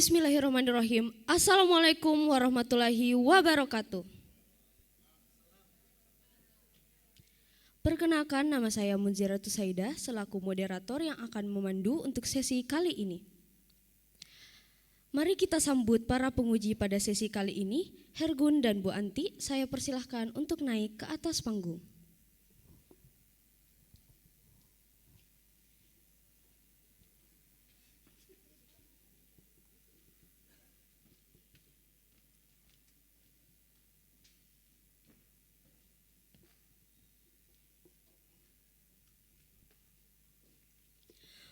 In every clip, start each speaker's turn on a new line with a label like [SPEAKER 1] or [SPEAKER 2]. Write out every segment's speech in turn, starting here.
[SPEAKER 1] Bismillahirrahmanirrahim. Assalamualaikum warahmatullahi wabarakatuh. Perkenalkan, nama saya Munziratus Saidah selaku moderator yang akan memandu untuk sesi kali ini. Mari kita sambut para penguji pada sesi kali ini. Hergun dan Bu Anti, saya persilahkan untuk naik ke atas panggung.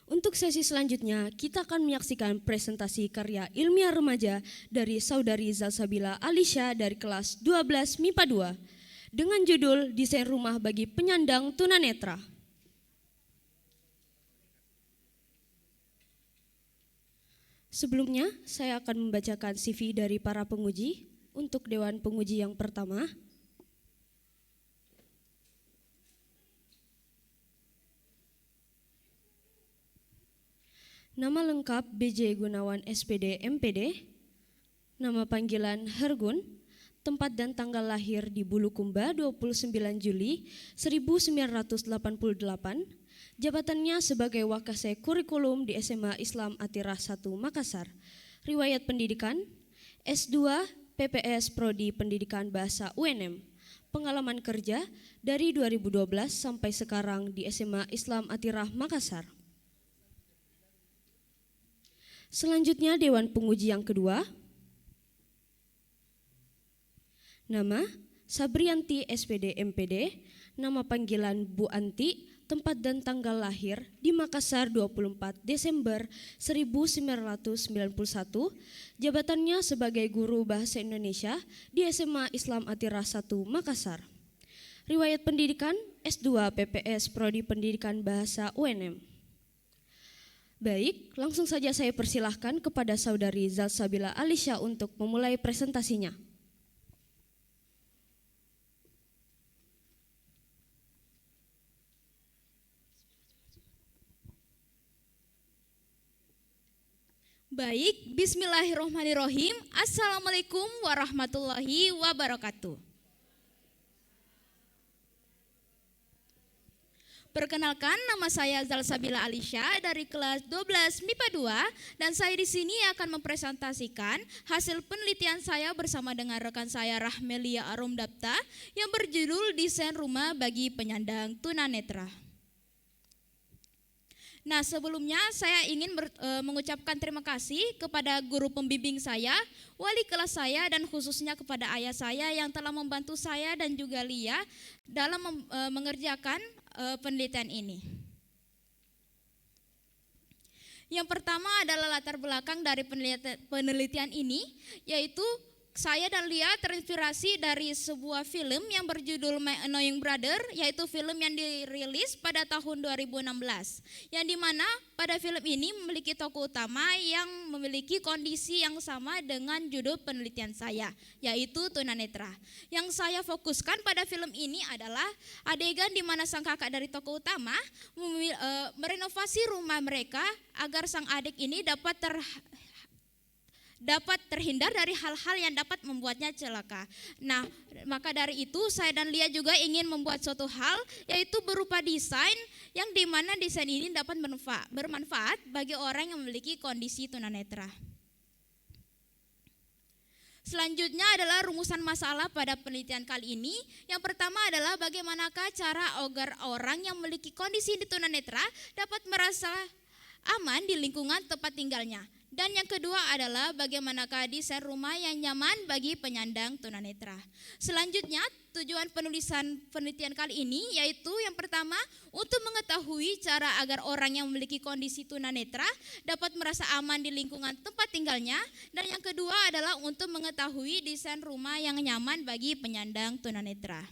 [SPEAKER 1] Untuk sesi selanjutnya, kita akan menyaksikan presentasi karya ilmiah remaja dari Saudari Zalsabila Alisha dari kelas 12 MIPA 2 dengan judul Desain Rumah bagi Penyandang Tunanetra. Sebelumnya, saya akan membacakan CV dari para penguji. Untuk Dewan Penguji yang pertama, nama lengkap B.J. Gunawan SPD MPD, nama panggilan Hergun, tempat dan tanggal lahir di Bulukumba 29 Juli 1988, jabatannya sebagai Wakase Kurikulum di SMA Islam Atirah 1 Makassar, riwayat pendidikan S2 PPS Prodi Pendidikan Bahasa UNM, pengalaman kerja dari 2012 sampai sekarang di SMA Islam Atirah Makassar. Selanjutnya Dewan Penguji yang kedua, nama Sabrianti SPD MPD, nama panggilan Bu Anti, tempat dan tanggal lahir di Makassar 24 Desember 1991, jabatannya sebagai guru bahasa Indonesia di SMA Islam Atirah 1 Makassar, riwayat pendidikan S2 PPS Prodi Pendidikan Bahasa UNM. Baik, langsung saja saya persilahkan kepada Saudari Zalsabila Alisha untuk memulai presentasinya.
[SPEAKER 2] Baik, bismillahirrohmanirrohim. Assalamualaikum warahmatullahi wabarakatuh. Perkenalkan, nama saya Zalsabila Alisha dari kelas 12 MIPA 2 dan saya di sini akan mempresentasikan hasil penelitian saya bersama dengan rekan saya Rahmelia Aromdapta yang berjudul Desain Rumah bagi Penyandang Tunanetra. Nah, sebelumnya saya ingin mengucapkan terima kasih kepada guru pembimbing saya, wali kelas saya, dan khususnya kepada ayah saya yang telah membantu saya dan juga Lia dalam mengerjakan penelitian ini. Yang pertama adalah latar belakang dari penelitian ini, yaitu saya dan Lia terinspirasi dari sebuah film yang berjudul My Annoying Brother, yaitu film yang dirilis pada tahun 2016, yang dimana pada film ini memiliki tokoh utama yang memiliki kondisi yang sama dengan judul penelitian saya, yaitu tunanetra. Yang saya fokuskan pada film ini adalah adegan di mana sang kakak dari tokoh utama merenovasi rumah mereka agar sang adik ini dapat terhindar dari hal-hal yang dapat membuatnya celaka. Nah, maka dari itu saya dan Lia juga ingin membuat suatu hal, yaitu berupa desain yang dimana desain ini dapat bermanfaat bagi orang yang memiliki kondisi tunanetra. Selanjutnya adalah rumusan masalah pada penelitian kali ini. Yang pertama adalah bagaimanakah cara agar orang yang memiliki kondisi tunanetra dapat merasa aman di lingkungan tempat tinggalnya. Dan yang kedua adalah bagaimanakah desain rumah yang nyaman bagi penyandang tunanetra. Selanjutnya, tujuan penulisan penelitian kali ini yaitu yang pertama untuk mengetahui cara agar orang yang memiliki kondisi tunanetra dapat merasa aman di lingkungan tempat tinggalnya. Dan yang kedua adalah untuk mengetahui desain rumah yang nyaman bagi penyandang tunanetra.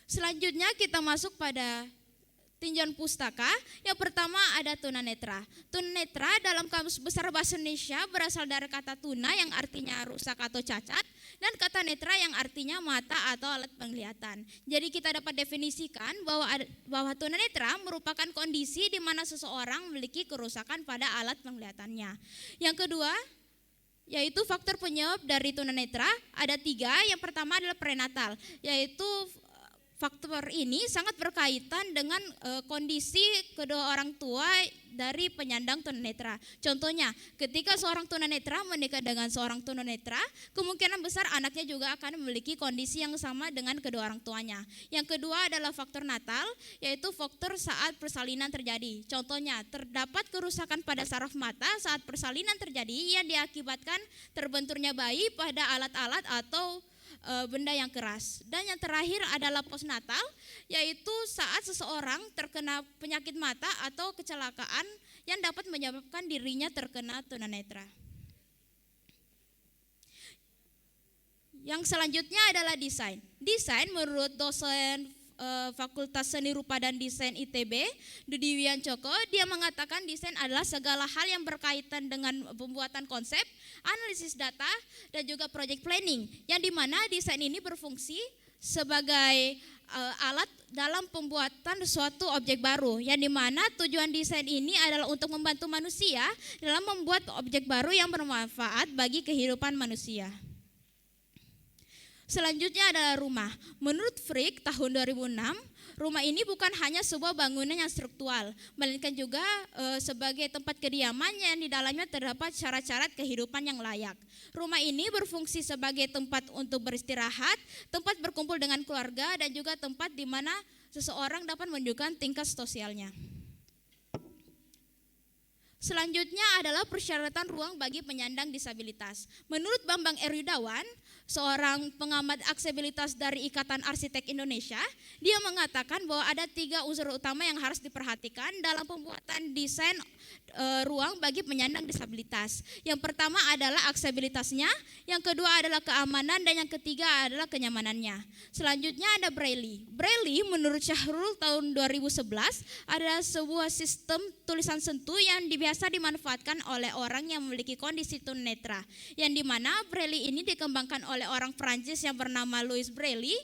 [SPEAKER 2] Selanjutnya kita masuk pada tinjauan pustaka. Yang pertama ada tunanetra. Tunanetra dalam Kamus Besar Bahasa Indonesia berasal dari kata tuna yang artinya rusak atau cacat, dan kata netra yang artinya mata atau alat penglihatan. Jadi kita dapat definisikan bahwa tunanetra merupakan kondisi di mana seseorang memiliki kerusakan pada alat penglihatannya. Yang kedua, yaitu faktor penyebab dari tunanetra ada 3. Yang pertama adalah prenatal, yaitu faktor ini sangat berkaitan dengan kondisi kedua orang tua dari penyandang tunanetra. Contohnya, ketika seorang tunanetra menikah dengan seorang tunanetra, kemungkinan besar anaknya juga akan memiliki kondisi yang sama dengan kedua orang tuanya. Yang kedua adalah faktor natal, yaitu faktor saat persalinan terjadi. Contohnya, terdapat kerusakan pada saraf mata saat persalinan terjadi yang diakibatkan terbenturnya bayi pada alat-alat atau benda yang keras. Dan yang terakhir adalah postnatal, yaitu saat seseorang terkena penyakit mata atau kecelakaan yang dapat menyebabkan dirinya terkena tunanetra. Yang selanjutnya adalah desain. Desain menurut dosen Fakultas Seni Rupa dan Desain ITB, Dudi Wiancoko, dia mengatakan desain adalah segala hal yang berkaitan dengan pembuatan konsep, analisis data, dan juga project planning, yang dimana desain ini berfungsi sebagai alat dalam pembuatan suatu objek baru, yang dimana tujuan desain ini adalah untuk membantu manusia dalam membuat objek baru yang bermanfaat bagi kehidupan manusia. Selanjutnya adalah rumah. Menurut Frick tahun 2006, rumah ini bukan hanya sebuah bangunan yang struktural, melainkan juga sebagai tempat kediaman yang di dalamnya terdapat syarat-syarat kehidupan yang layak. Rumah ini berfungsi sebagai tempat untuk beristirahat, tempat berkumpul dengan keluarga, dan juga tempat di mana seseorang dapat menunjukkan tingkat sosialnya. Selanjutnya adalah persyaratan ruang bagi penyandang disabilitas. Menurut Bambang R. Yudawan, seorang pengamat aksesibilitas dari Ikatan Arsitek Indonesia, dia mengatakan bahwa ada 3 unsur utama yang harus diperhatikan dalam pembuatan desain ruang bagi penyandang disabilitas. Yang pertama adalah aksesibilitasnya, yang kedua adalah keamanan, dan yang ketiga adalah kenyamanannya. Selanjutnya ada Braille. Braille menurut Syahrul tahun 2011 adalah sebuah sistem tulisan sentuh yang biasa dimanfaatkan oleh orang yang memiliki kondisi tunanetra, yang dimana Braille ini dikembangkan oleh orang Prancis yang bernama Louis Braille,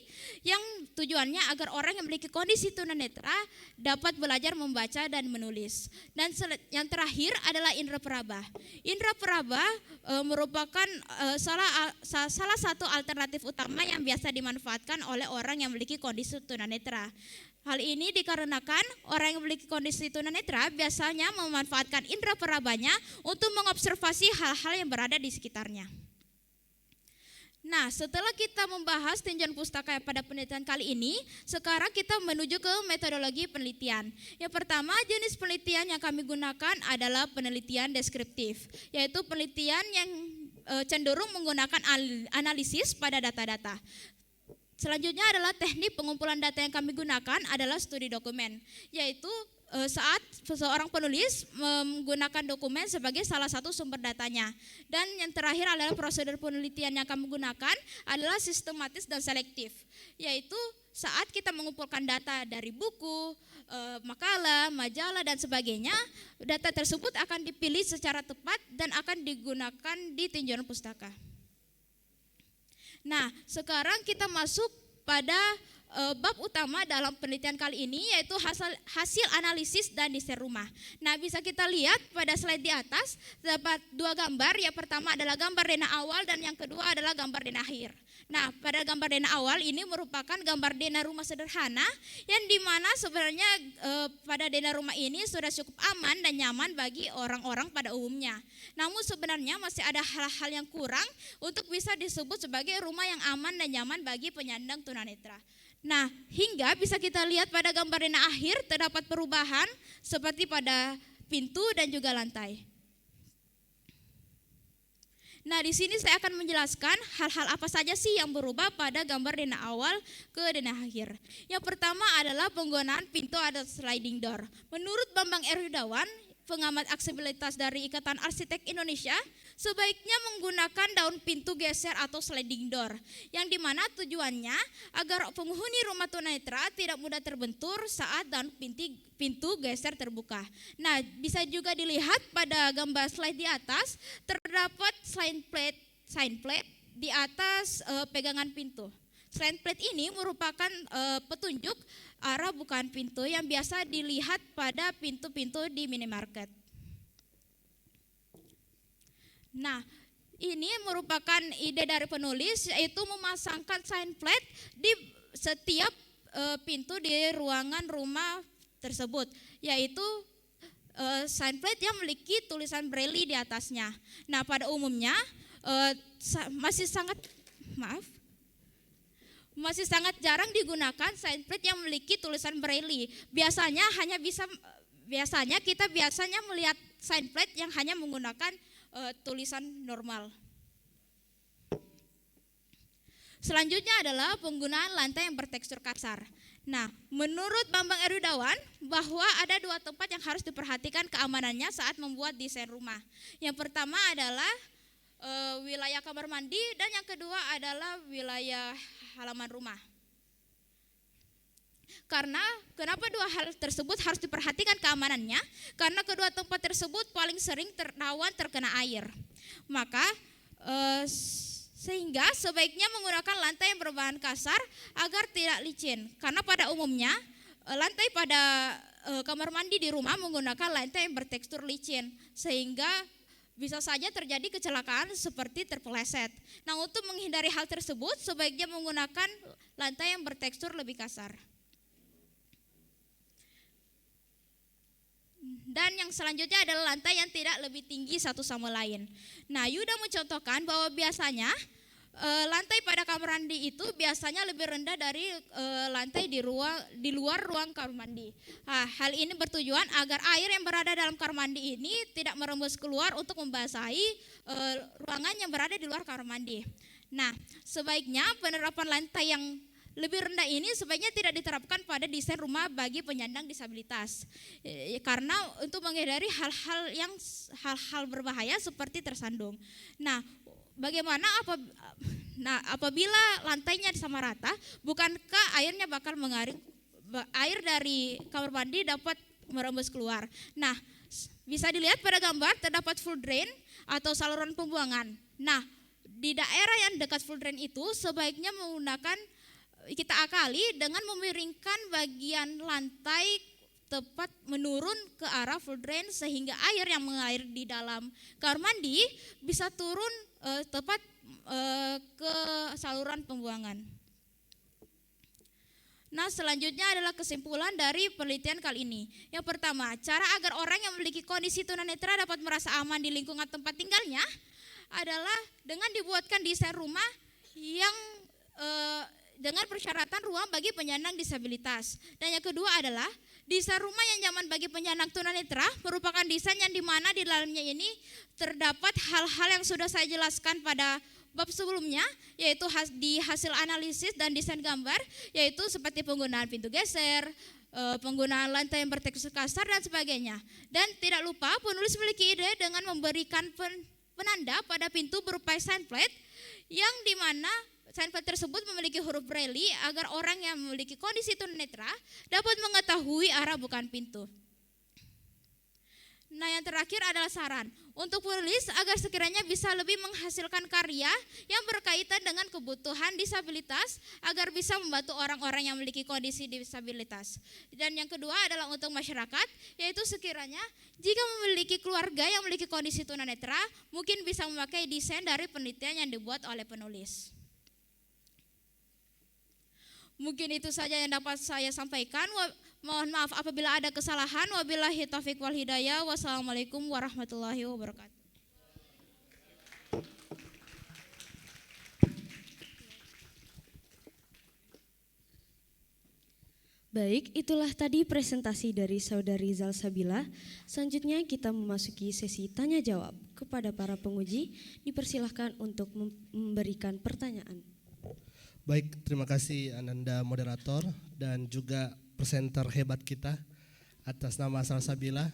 [SPEAKER 2] yang tujuannya agar orang yang memiliki kondisi tunanetra dapat belajar membaca dan menulis. Dan yang terakhir adalah indera peraba. Indera peraba merupakan salah satu alternatif utama yang biasa dimanfaatkan oleh orang yang memiliki kondisi tunanetra. Hal ini dikarenakan orang yang memiliki kondisi tunanetra biasanya memanfaatkan indera perabanya untuk mengobservasi hal-hal yang berada di sekitarnya. Nah, setelah kita membahas tinjauan pustaka pada penelitian kali ini, sekarang kita menuju ke metodologi penelitian. Yang pertama, jenis penelitian yang kami gunakan adalah penelitian deskriptif, yaitu penelitian yang cenderung menggunakan analisis pada data-data. Selanjutnya adalah teknik pengumpulan data yang kami gunakan adalah studi dokumen, yaitu saat seseorang penulis menggunakan dokumen sebagai salah satu sumber datanya. Dan yang terakhir adalah prosedur penelitian yang kami gunakan adalah sistematis dan selektif, yaitu saat kita mengumpulkan data dari buku, makalah, majalah, dan sebagainya, data tersebut akan dipilih secara tepat dan akan digunakan di tinjauan pustaka. Nah, sekarang kita masuk pada bab utama dalam penelitian kali ini, yaitu hasil analisis dan desain rumah. Nah, bisa kita lihat pada slide di atas terdapat 2 gambar. Yang pertama adalah gambar denah awal dan yang kedua adalah gambar denah akhir. Nah, pada gambar denah awal ini merupakan gambar denah rumah sederhana yang dimana sebenarnya pada denah rumah ini sudah cukup aman dan nyaman bagi orang-orang pada umumnya. Namun sebenarnya masih ada hal-hal yang kurang untuk bisa disebut sebagai rumah yang aman dan nyaman bagi penyandang tunanetra. Nah, hingga bisa kita lihat pada gambar denah akhir terdapat perubahan seperti pada pintu dan juga lantai. Nah, di sini saya akan menjelaskan hal-hal apa saja sih yang berubah pada gambar denah awal ke denah akhir. Yang pertama adalah penggunaan pintu atau sliding door. Menurut Bambang R. Yudawan, pengamat aksesibilitas dari Ikatan Arsitek Indonesia, sebaiknya menggunakan daun pintu geser atau sliding door, yang dimana tujuannya agar penghuni rumah tunanetra tidak mudah terbentur saat daun pintu geser terbuka. Nah, bisa juga dilihat pada gambar slide di atas, terdapat sign plate di atas pegangan pintu. Sign plate ini merupakan petunjuk arah bukaan pintu yang biasa dilihat pada pintu-pintu di minimarket. Nah, ini merupakan ide dari penulis, yaitu memasangkan sign plate di setiap pintu di ruangan rumah tersebut, yaitu sign plate yang memiliki tulisan braille di atasnya. Nah, pada umumnya masih sangat jarang digunakan sign plate yang memiliki tulisan braille. Biasanya kita melihat sign plate yang hanya menggunakan tulisan normal. Selanjutnya adalah penggunaan lantai yang bertekstur kasar. Nah, menurut Bambang Eridawan bahwa ada 2 tempat yang harus diperhatikan keamanannya saat membuat desain rumah. Yang pertama adalah wilayah kamar mandi, dan yang kedua adalah wilayah halaman rumah. Kenapa 2 hal tersebut harus diperhatikan keamanannya? Karena kedua tempat tersebut paling sering rawan terkena air. Maka sehingga sebaiknya menggunakan lantai yang berbahan kasar agar tidak licin. Karena pada umumnya lantai pada kamar mandi di rumah menggunakan lantai yang bertekstur licin, sehingga bisa saja terjadi kecelakaan seperti terpeleset. Nah, untuk menghindari hal tersebut, sebaiknya menggunakan lantai yang bertekstur lebih kasar. Dan yang selanjutnya adalah lantai yang tidak lebih tinggi satu sama lain. Nah, Yuda mencontohkan bahwa biasanya lantai pada kamar mandi itu biasanya lebih rendah dari lantai di luar ruang kamar mandi. Nah, hal ini bertujuan agar air yang berada dalam kamar mandi ini tidak merembes keluar untuk membasahi ruangan yang berada di luar kamar mandi. Nah, sebaiknya penerapan lantai yang lebih rendah ini sebaiknya tidak diterapkan pada desain rumah bagi penyandang disabilitas, karena untuk menghindari hal-hal berbahaya seperti tersandung. Nah, apabila lantainya sama rata, bukankah airnya bakal mengalir? Air dari kamar mandi dapat merembes keluar. Nah, bisa dilihat pada gambar terdapat full drain atau saluran pembuangan. Nah, di daerah yang dekat full drain itu sebaiknya kita akali dengan memiringkan bagian lantai tepat menurun ke arah full drain, sehingga air yang mengalir di dalam kamar mandi bisa turun tepat ke saluran pembuangan. Nah, selanjutnya adalah kesimpulan dari penelitian kali ini. Yang pertama, cara agar orang yang memiliki kondisi tunanetra dapat merasa aman di lingkungan tempat tinggalnya adalah dengan dibuatkan desain rumah yang dengan persyaratan ruang bagi penyandang disabilitas. Dan yang kedua adalah desain rumah yang nyaman bagi penyandang tunanetra merupakan desain yang dimana di dalamnya ini terdapat hal-hal yang sudah saya jelaskan pada bab sebelumnya, yaitu di hasil analisis dan desain gambar, yaitu seperti penggunaan pintu geser, penggunaan lantai yang bertekstur kasar dan sebagainya. Dan tidak lupa penulis memiliki ide dengan memberikan penanda pada pintu berupa sign plate, yang dimana sign plate tersebut memiliki huruf braille agar orang yang memiliki kondisi tunanetra dapat mengetahui arah bukaan pintu. Nah, yang terakhir adalah saran untuk penulis agar sekiranya bisa lebih menghasilkan karya yang berkaitan dengan kebutuhan disabilitas agar bisa membantu orang-orang yang memiliki kondisi disabilitas. Dan yang kedua adalah untuk masyarakat, yaitu sekiranya jika memiliki keluarga yang memiliki kondisi tunanetra, mungkin bisa memakai desain dari penelitian yang dibuat oleh penulis. Mungkin itu saja yang dapat saya sampaikan. Mohon maaf apabila ada kesalahan. Wabillahi taufiq wal hidayah. Wassalamualaikum warahmatullahi wabarakatuh.
[SPEAKER 1] Baik, itulah tadi presentasi dari Saudari Zalsabila. Selanjutnya kita memasuki sesi tanya jawab. Kepada para penguji, dipersilahkan untuk memberikan pertanyaan.
[SPEAKER 3] Baik, terima kasih Ananda moderator dan juga presenter hebat kita. Atas nama Salsabila,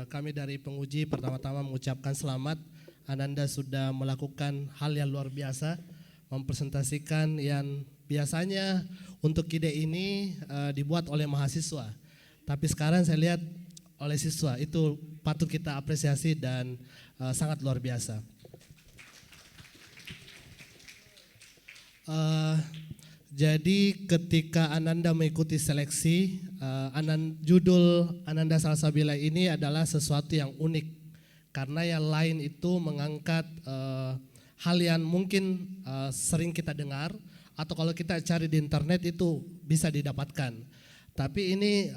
[SPEAKER 3] Kami dari penguji pertama-tama mengucapkan selamat. Ananda sudah melakukan hal yang luar biasa, mempresentasikan yang biasanya untuk ide ini dibuat oleh mahasiswa. Tapi sekarang saya lihat oleh siswa, itu patut kita apresiasi dan sangat luar biasa. Jadi ketika Ananda mengikuti seleksi, judul Ananda Salsabila ini adalah sesuatu yang unik. Karena yang lain itu mengangkat hal yang mungkin sering kita dengar, atau kalau kita cari di internet itu bisa didapatkan. Tapi ini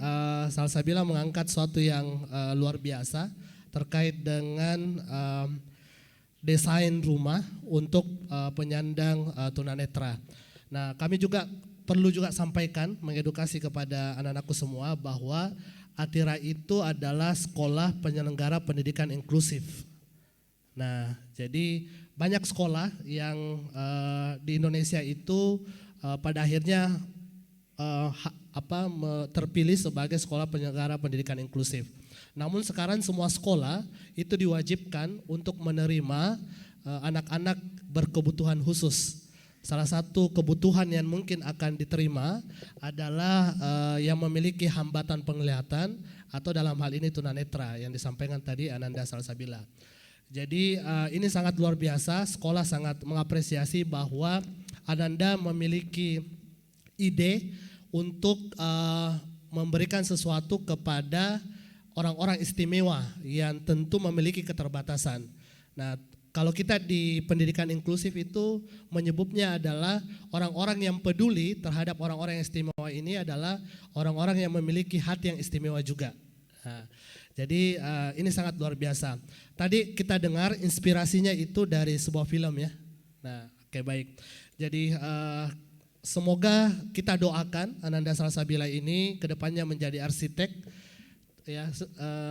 [SPEAKER 3] Salsabila mengangkat sesuatu yang luar biasa terkait dengan desain rumah untuk penyandang tunanetra. Nah, kami juga perlu sampaikan, mengedukasi kepada anak-anakku semua bahwa Atira itu adalah sekolah penyelenggara pendidikan inklusif. Nah, jadi banyak sekolah yang di Indonesia itu pada akhirnya terpilih sebagai sekolah penyelenggara pendidikan inklusif. Namun sekarang semua sekolah itu diwajibkan untuk menerima anak-anak berkebutuhan khusus. Salah satu kebutuhan yang mungkin akan diterima adalah yang memiliki hambatan penglihatan atau dalam hal ini tunanetra yang disampaikan tadi Ananda Salsabila. Jadi ini sangat luar biasa, sekolah sangat mengapresiasi bahwa Ananda memiliki ide untuk memberikan sesuatu kepada orang-orang istimewa yang tentu memiliki keterbatasan. Nah, kalau kita di pendidikan inklusif itu menyebutnya adalah orang-orang yang peduli terhadap orang-orang yang istimewa ini adalah orang-orang yang memiliki hati yang istimewa juga. Nah, jadi ini sangat luar biasa. Tadi kita dengar inspirasinya itu dari sebuah film ya. Nah, oke, baik. Jadi semoga kita doakan Ananda Salsabila ini kedepannya menjadi arsitek. Ya,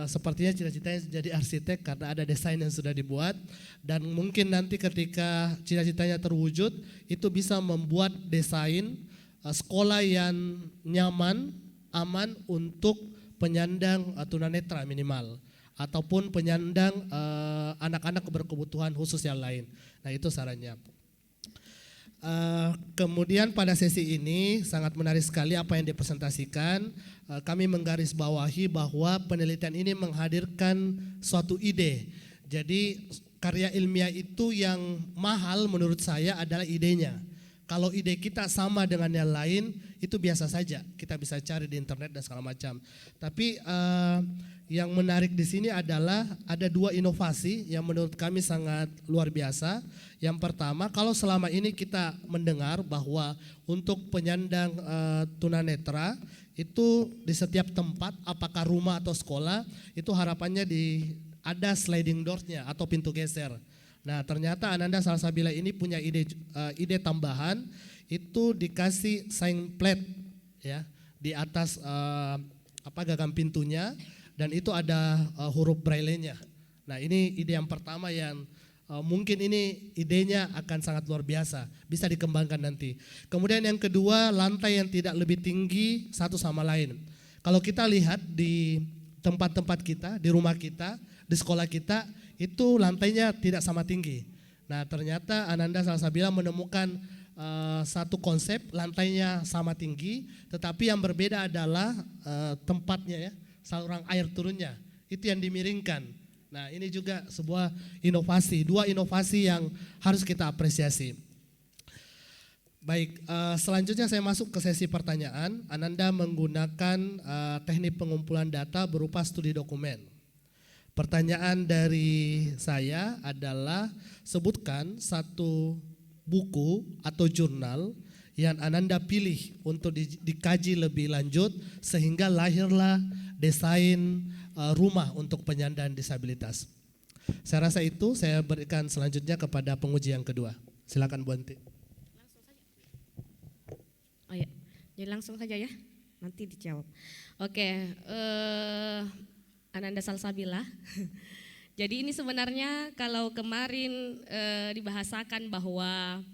[SPEAKER 3] sepertinya cita-citanya jadi arsitek karena ada desain yang sudah dibuat, dan mungkin nanti ketika cita-citanya terwujud itu bisa membuat desain sekolah yang nyaman, aman untuk penyandang tunanetra minimal ataupun penyandang anak-anak berkebutuhan khusus yang lain. Nah, itu sarannya. Kemudian pada sesi ini sangat menarik sekali apa yang dipresentasikan. Kami menggarisbawahi bahwa penelitian ini menghadirkan suatu ide. Jadi karya ilmiah itu yang mahal menurut saya adalah idenya. Kalau ide kita sama dengan yang lain itu biasa saja, kita bisa cari di internet dan segala macam. Tapi yang menarik di sini adalah ada dua inovasi yang menurut kami sangat luar biasa. Yang pertama, kalau selama ini kita mendengar bahwa untuk penyandang tunanetra itu di setiap tempat, apakah rumah atau sekolah, itu harapannya ada sliding doors-nya atau pintu geser. Nah, ternyata Ananda Salsabila ini punya ide tambahan, itu dikasih sign plate ya di atas gagang pintunya, dan itu ada huruf braille-nya. Nah, ini ide yang pertama yang mungkin ini idenya akan sangat luar biasa, bisa dikembangkan nanti. Kemudian yang kedua, lantai yang tidak lebih tinggi satu sama lain. Kalau kita lihat di tempat-tempat kita, di rumah kita, di sekolah kita, itu lantainya tidak sama tinggi. Nah, ternyata Ananda Salsabila menemukan satu konsep lantainya sama tinggi, tetapi yang berbeda adalah tempatnya ya, saluran air turunnya, itu yang dimiringkan. Nah, ini juga sebuah inovasi, dua inovasi yang harus kita apresiasi. Baik, selanjutnya saya masuk ke sesi pertanyaan. Ananda menggunakan teknik pengumpulan data berupa studi dokumen. Pertanyaan dari saya adalah sebutkan satu buku atau jurnal yang Ananda pilih untuk dikaji lebih lanjut sehingga lahirlah desain rumah untuk penyandang disabilitas. Saya rasa itu, saya berikan selanjutnya kepada penguji yang kedua. Silakan Bu Anti.
[SPEAKER 1] Oh ya, jadi langsung saja ya, nanti dijawab. Oke, Ananda Salsabila. Jadi ini sebenarnya kalau kemarin dibahasakan bahwa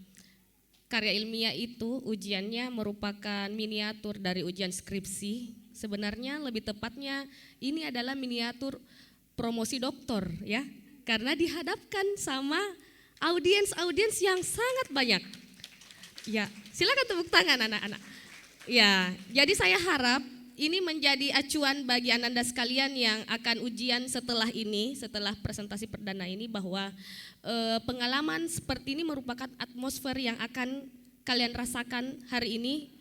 [SPEAKER 1] karya ilmiah itu ujiannya merupakan miniatur dari ujian skripsi.
[SPEAKER 4] Sebenarnya lebih tepatnya ini adalah miniatur promosi doktor ya, karena dihadapkan sama audiens yang sangat banyak. Ya, silakan tepuk tangan anak-anak. Ya, jadi saya harap ini menjadi acuan bagi Ananda sekalian yang akan ujian setelah ini, setelah presentasi perdana ini, bahwa pengalaman seperti ini merupakan atmosfer yang akan kalian rasakan hari ini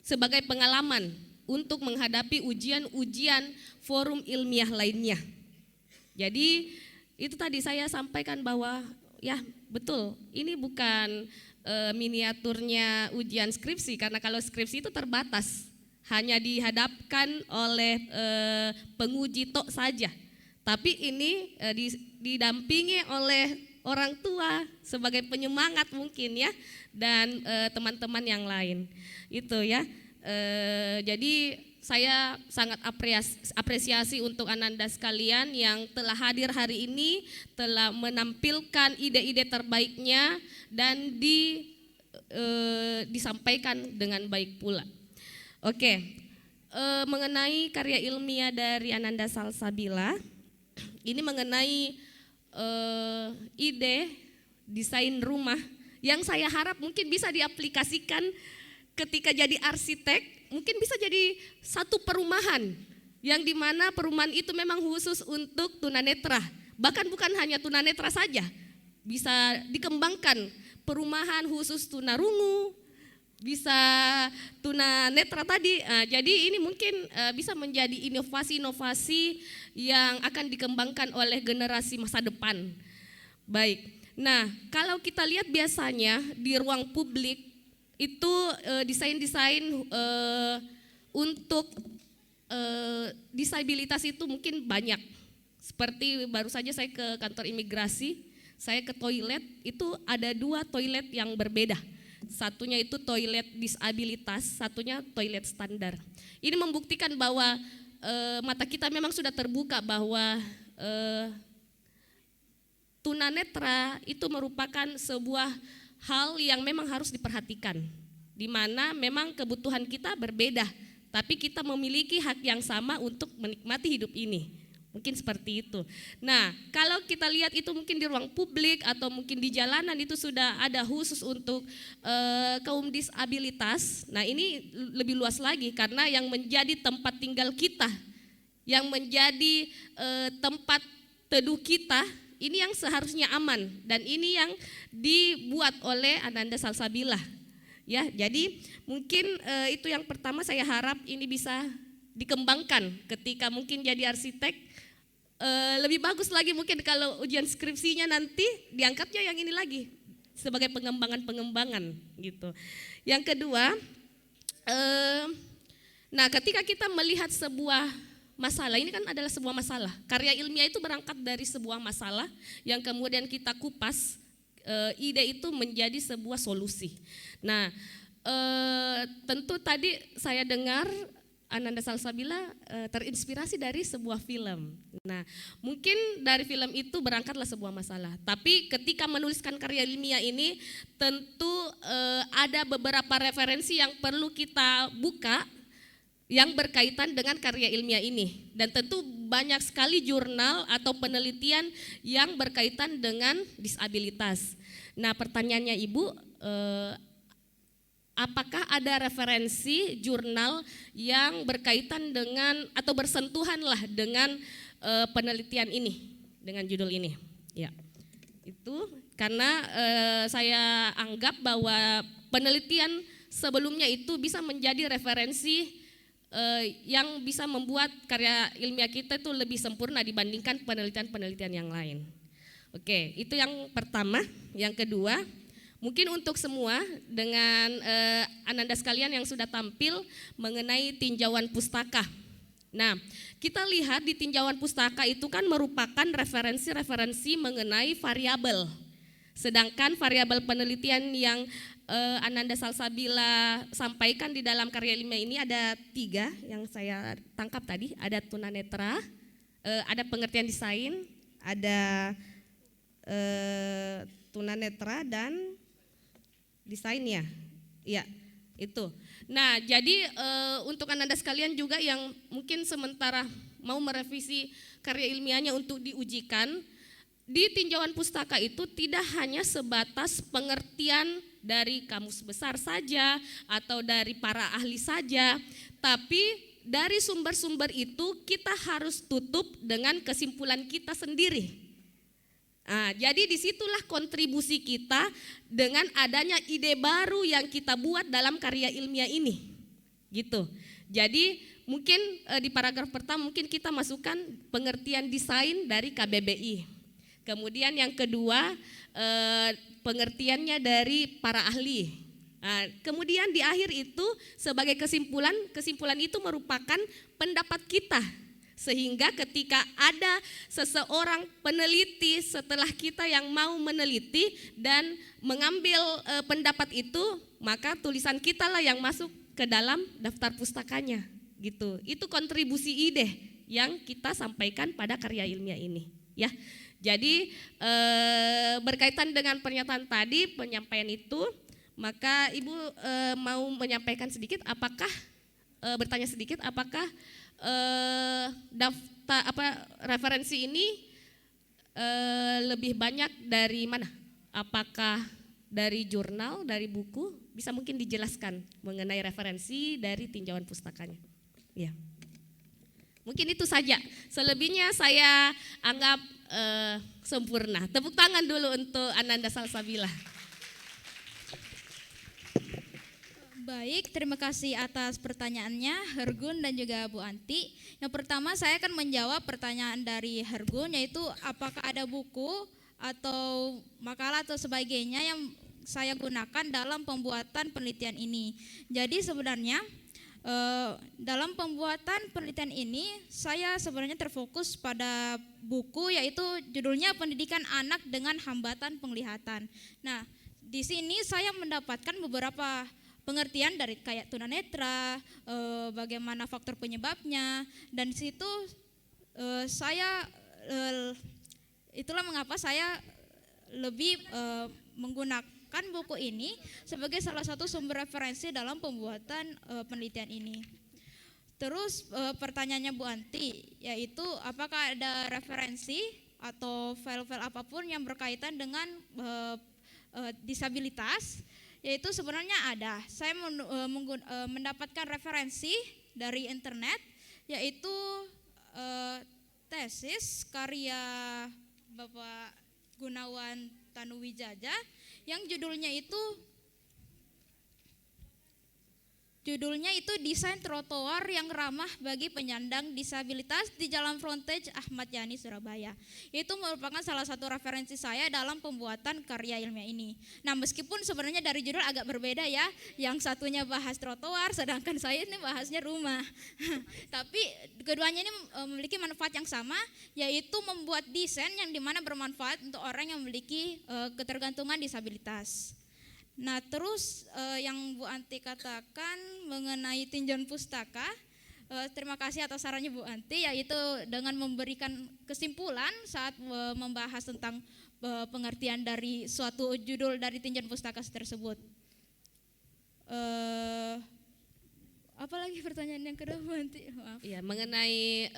[SPEAKER 4] sebagai pengalaman untuk menghadapi ujian-ujian forum ilmiah lainnya. Jadi itu tadi saya sampaikan bahwa ya betul, ini bukan miniaturnya ujian skripsi, karena kalau skripsi itu terbatas, hanya dihadapkan oleh penguji tok saja. Tapi ini didampingi oleh orang tua sebagai penyemangat mungkin ya, dan teman-teman yang lain itu ya. Jadi saya sangat apresiasi untuk Ananda sekalian yang telah hadir hari ini, telah menampilkan ide-ide terbaiknya dan disampaikan dengan baik pula. Oke, mengenai karya ilmiah dari Ananda Salsabila, ini mengenai ide desain rumah yang saya harap mungkin bisa diaplikasikan ketika jadi arsitek. Mungkin bisa jadi satu perumahan yang dimana perumahan itu memang khusus untuk tunanetra. Bahkan bukan hanya tunanetra saja, bisa dikembangkan perumahan khusus tunarungu, bisa tunanetra tadi. Jadi ini mungkin bisa menjadi inovasi-inovasi yang akan dikembangkan oleh generasi masa depan. Baik, nah kalau kita lihat biasanya di ruang publik itu desain-desain untuk disabilitas itu mungkin banyak. Seperti baru saja saya ke kantor imigrasi, saya ke toilet, itu ada 2 toilet yang berbeda. Satunya itu toilet disabilitas, satunya toilet standar. Ini membuktikan bahwa mata kita memang sudah terbuka bahwa tunanetra itu merupakan sebuah hal yang memang harus diperhatikan, di mana memang kebutuhan kita berbeda, tapi kita memiliki hak yang sama untuk menikmati hidup ini. Mungkin seperti itu. Nah, kalau kita lihat itu mungkin di ruang publik atau mungkin di jalanan itu sudah ada khusus untuk kaum disabilitas. Nah, ini lebih luas lagi karena yang menjadi tempat tinggal kita, yang menjadi tempat teduh kita, ini yang seharusnya aman, dan ini yang dibuat oleh Ananda Salsabila. Ya, jadi mungkin itu yang pertama saya harap ini bisa dikembangkan ketika mungkin jadi arsitek. Lebih bagus lagi mungkin kalau ujian skripsinya nanti diangkatnya yang ini lagi sebagai pengembangan gitu. Yang kedua, nah ketika kita melihat sebuah masalah, ini kan adalah sebuah masalah. Karya ilmiah itu berangkat dari sebuah masalah yang kemudian kita kupas, ide itu menjadi sebuah solusi. Nah, tentu tadi saya dengar Ananda Salsabila terinspirasi dari sebuah film. Nah, mungkin dari film itu berangkatlah sebuah masalah. Tapi ketika menuliskan karya ilmiah ini, tentu ada beberapa referensi yang perlu kita buka yang berkaitan dengan karya ilmiah ini, dan tentu banyak sekali jurnal atau penelitian yang berkaitan dengan disabilitas. Nah, pertanyaannya Ibu, apakah ada referensi jurnal yang berkaitan dengan atau bersentuhan lah dengan penelitian ini, dengan judul ini? Ya, itu karena saya anggap bahwa penelitian sebelumnya itu bisa menjadi referensi yang bisa membuat karya ilmiah kita itu lebih sempurna dibandingkan penelitian-penelitian yang lain. Oke, itu yang pertama. Yang kedua, mungkin untuk semua dengan Ananda sekalian yang sudah tampil mengenai tinjauan pustaka. Nah, kita lihat di tinjauan pustaka itu kan merupakan referensi-referensi mengenai variabel. Sedangkan variabel penelitian yang Ananda Salsabila sampaikan di dalam karya ilmiah ini ada 3 yang saya tangkap tadi. Ada tunanetra, ada pengertian desain, ada tunanetra dan desainnya. Ya, Itu. Nah, jadi untuk Anda sekalian juga yang mungkin sementara mau merevisi karya ilmiahnya untuk diujikan, di tinjauan pustaka itu tidak hanya sebatas pengertian dari kamus besar saja atau dari para ahli saja, tapi dari sumber-sumber itu kita harus tutup dengan kesimpulan kita sendiri. Nah, jadi disitulah kontribusi kita dengan adanya ide baru yang kita buat dalam karya ilmiah ini, gitu. Jadi mungkin di paragraf pertama mungkin kita masukkan pengertian desain dari KBBI. Kemudian yang kedua pengertiannya dari para ahli. Nah, kemudian di akhir itu sebagai kesimpulan itu merupakan pendapat kita. Sehingga ketika ada seseorang peneliti setelah kita yang mau meneliti dan mengambil pendapat itu, maka tulisan kita lah yang masuk ke dalam daftar pustakanya, gitu. Itu kontribusi ide yang kita sampaikan pada karya ilmiah ini, ya. Jadi berkaitan dengan pernyataan tadi, penyampaian itu, maka Ibu mau menyampaikan sedikit, bertanya sedikit, apakah referensi ini lebih banyak dari mana? Apakah dari jurnal, dari buku? Bisa mungkin dijelaskan mengenai referensi dari tinjauan pustakanya. Ya. Mungkin itu saja. Selebihnya saya anggap sempurna. Tepuk tangan dulu untuk Ananda Salsabila.
[SPEAKER 2] Baik, terima kasih atas pertanyaannya Hergun dan juga Bu Anti. Yang pertama saya akan menjawab pertanyaan dari Hergun, yaitu apakah ada buku atau makalah atau sebagainya yang saya gunakan dalam pembuatan penelitian ini. Jadi sebenarnya dalam pembuatan penelitian ini saya sebenarnya terfokus pada buku, yaitu judulnya Pendidikan Anak dengan Hambatan Penglihatan. Nah, di sini saya mendapatkan beberapa pengertian dari kayak tunanetra, bagaimana faktor penyebabnya, dan di situ itulah mengapa saya lebih menggunakan buku ini sebagai salah satu sumber referensi dalam pembuatan penelitian ini. Terus pertanyaannya Bu Anti, yaitu apakah ada referensi atau file-file apapun yang berkaitan dengan disabilitas? Yaitu sebenarnya ada. Saya mendapatkan referensi dari internet, yaitu tesis karya Bapak Gunawan Tanuwijaya yang judulnya itu Desain Trotoar yang Ramah bagi Penyandang Disabilitas di Jalan Frontage Ahmad Yani, Surabaya. Itu merupakan salah satu referensi saya dalam pembuatan karya ilmiah ini. Nah, meskipun sebenarnya dari judul agak berbeda ya, yang satunya bahas trotoar, sedangkan saya ini bahasnya rumah. Tapi keduanya ini memiliki manfaat yang sama, yaitu membuat desain yang dimana bermanfaat untuk orang yang memiliki ketergantungan disabilitas. Nah, terus yang Bu Anti katakan mengenai tinjauan pustaka, terima kasih atas sarannya Bu Anti, yaitu dengan memberikan kesimpulan saat membahas tentang pengertian dari suatu judul dari tinjauan pustaka tersebut. Apa lagi pertanyaan yang kedua Bu Anti? Maaf.
[SPEAKER 4] Ya, mengenai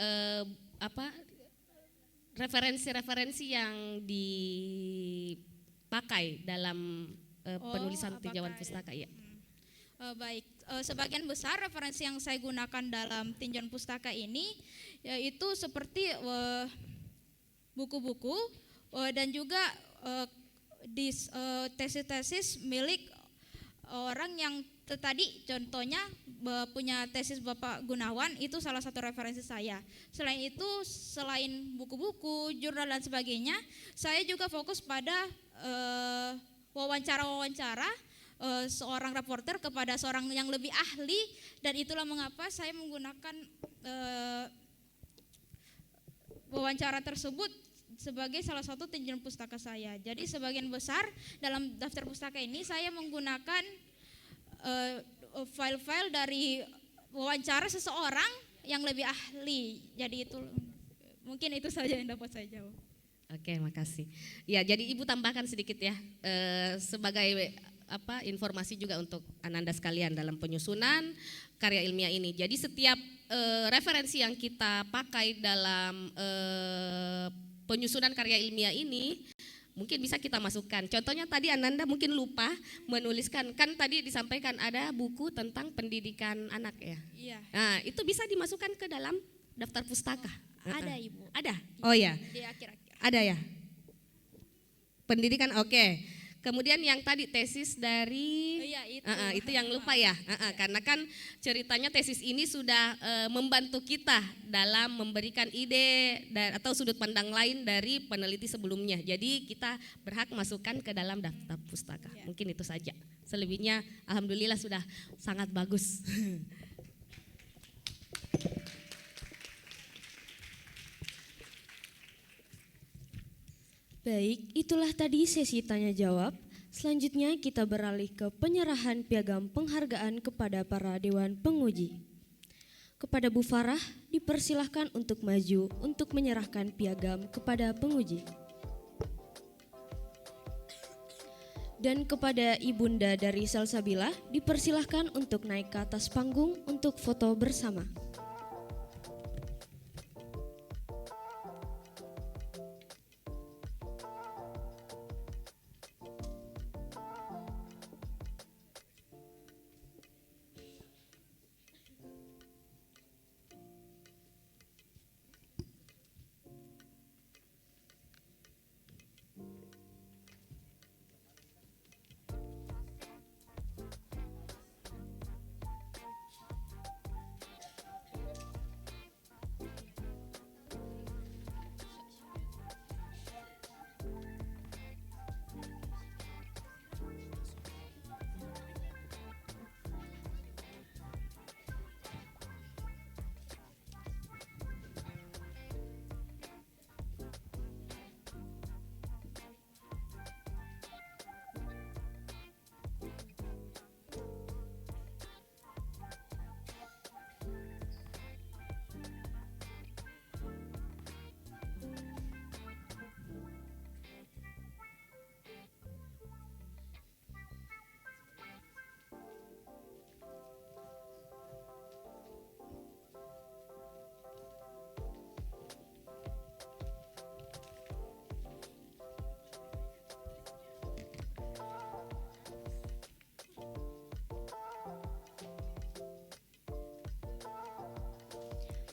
[SPEAKER 4] referensi-referensi yang dipakai dalam penulisan tinjauan pustaka, ya.
[SPEAKER 2] Baik, sebagian besar referensi yang saya gunakan dalam tinjauan pustaka ini yaitu seperti buku-buku dan juga tesis-tesis milik orang yang tadi, contohnya punya tesis Bapak Gunawan, itu salah satu referensi saya. Selain itu, selain buku-buku, jurnal dan sebagainya, saya juga fokus pada wawancara-wawancara seorang reporter kepada seorang yang lebih ahli, dan itulah mengapa saya menggunakan wawancara tersebut sebagai salah satu tinjauan pustaka saya. Jadi sebagian besar dalam daftar pustaka ini saya menggunakan file-file dari wawancara seseorang yang lebih ahli. Jadi itu mungkin itu saja yang dapat saya jawab.
[SPEAKER 4] Oke, makasih. Ya, jadi Ibu tambahkan sedikit ya, sebagai informasi juga untuk Ananda sekalian dalam penyusunan karya ilmiah ini. Jadi setiap referensi yang kita pakai dalam penyusunan karya ilmiah ini mungkin bisa kita masukkan. Contohnya tadi Ananda mungkin lupa menuliskan, kan tadi disampaikan ada buku tentang pendidikan anak ya.
[SPEAKER 2] Iya.
[SPEAKER 4] Nah, itu bisa dimasukkan ke dalam daftar pustaka.
[SPEAKER 2] Ada Ibu.
[SPEAKER 4] Ada. Oh ya.
[SPEAKER 2] Di akhir-akhir.
[SPEAKER 4] Ada ya. Pendidikan oke. Kemudian yang tadi tesis dari
[SPEAKER 2] Iya, itu.
[SPEAKER 4] itu yang lupa ya. Karena kan ceritanya tesis ini sudah membantu kita dalam memberikan ide atau sudut pandang lain dari peneliti sebelumnya. Jadi kita berhak masukkan ke dalam daftar pustaka.
[SPEAKER 2] Ya.
[SPEAKER 4] Mungkin itu saja. Selebihnya alhamdulillah sudah sangat bagus.
[SPEAKER 1] Baik, itulah tadi sesi tanya jawab. Selanjutnya kita beralih ke penyerahan piagam penghargaan kepada para dewan penguji. Kepada Bu Farah dipersilahkan untuk maju untuk menyerahkan piagam kepada penguji. Dan kepada Ibunda dari Salsabila dipersilahkan untuk naik ke atas panggung untuk foto bersama.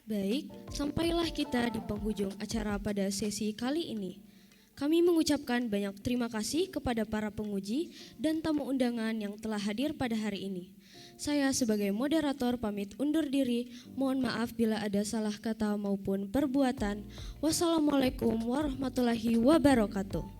[SPEAKER 1] Baik, sampailah kita di penghujung acara pada sesi kali ini. Kami mengucapkan banyak terima kasih kepada para penguji dan tamu undangan yang telah hadir pada hari ini. Saya sebagai moderator pamit undur diri, mohon maaf bila ada salah kata maupun perbuatan. Wassalamualaikum warahmatullahi wabarakatuh.